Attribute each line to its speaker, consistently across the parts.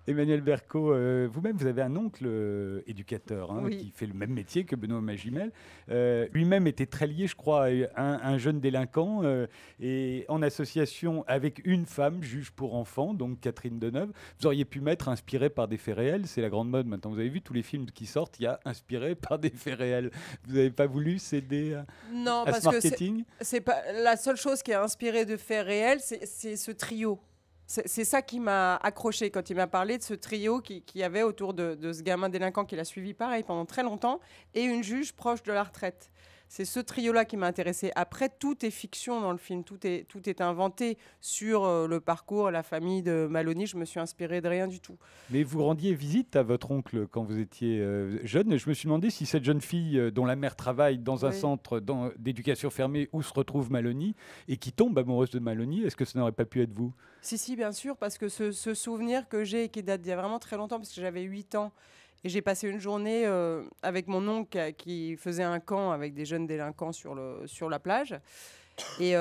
Speaker 1: Emmanuel Berco, vous-même, vous avez un oncle éducateur hein,
Speaker 2: Oui.
Speaker 1: qui fait le même métier que Benoît Magimel. Lui-même était très lié, je crois, à un jeune délinquant et en association avec une femme, juge pour enfants, donc Catherine Deneuve. Vous auriez pu mettre inspiré par des faits réels. C'est la grande mode maintenant. Vous avez vu tous les films qui sortent, il y a inspiré par des faits réels. Vous n'avez pas voulu céder
Speaker 2: Non,
Speaker 1: à ce
Speaker 2: parce que
Speaker 1: marketing?
Speaker 2: c'est pas la seule chose qui est inspirée de faits réels, c'est ce trio. C'est ça qui m'a accroché quand il m'a parlé de ce trio qui avait autour de ce gamin délinquant qu'il a suivi pareil pendant très longtemps et une juge proche de la retraite. C'est ce trio-là qui m'a intéressé. Après, tout est fiction dans le film, tout est inventé sur le parcours, la famille de Maloney. Je me suis inspirée de rien du tout.
Speaker 1: Mais vous rendiez visite à votre oncle quand vous étiez jeune. Et je me suis demandé si cette jeune fille dont la mère travaille dans un
Speaker 2: Oui.
Speaker 1: centre d'éducation fermée où se retrouve Maloney et qui tombe amoureuse de Maloney, est-ce que ça n'aurait pas pu être vous?
Speaker 2: Si, bien sûr, parce que ce souvenir que j'ai et qui date d'il y a vraiment très longtemps, parce que j'avais 8 ans, et j'ai passé une journée avec mon oncle qui faisait un camp avec des jeunes délinquants sur la plage. Et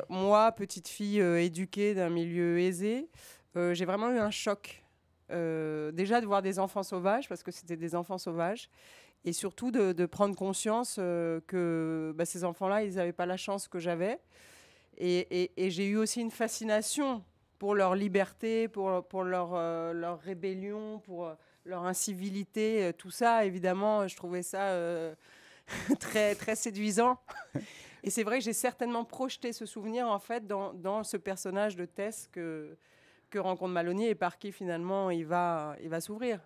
Speaker 2: moi, petite fille éduquée d'un milieu aisé, j'ai vraiment eu un choc. Déjà de voir des enfants sauvages, parce que c'était des enfants sauvages, et surtout de prendre conscience que bah, ces enfants-là, ils n'avaient pas la chance que j'avais. Et j'ai eu aussi une fascination pour leur liberté, pour leur rébellion, pour leur incivilité. Tout ça, évidemment, je trouvais ça très, très séduisant. Et c'est vrai que j'ai certainement projeté ce souvenir, en fait, dans ce personnage de Tess que rencontre Maloney et par qui, finalement, il va s'ouvrir.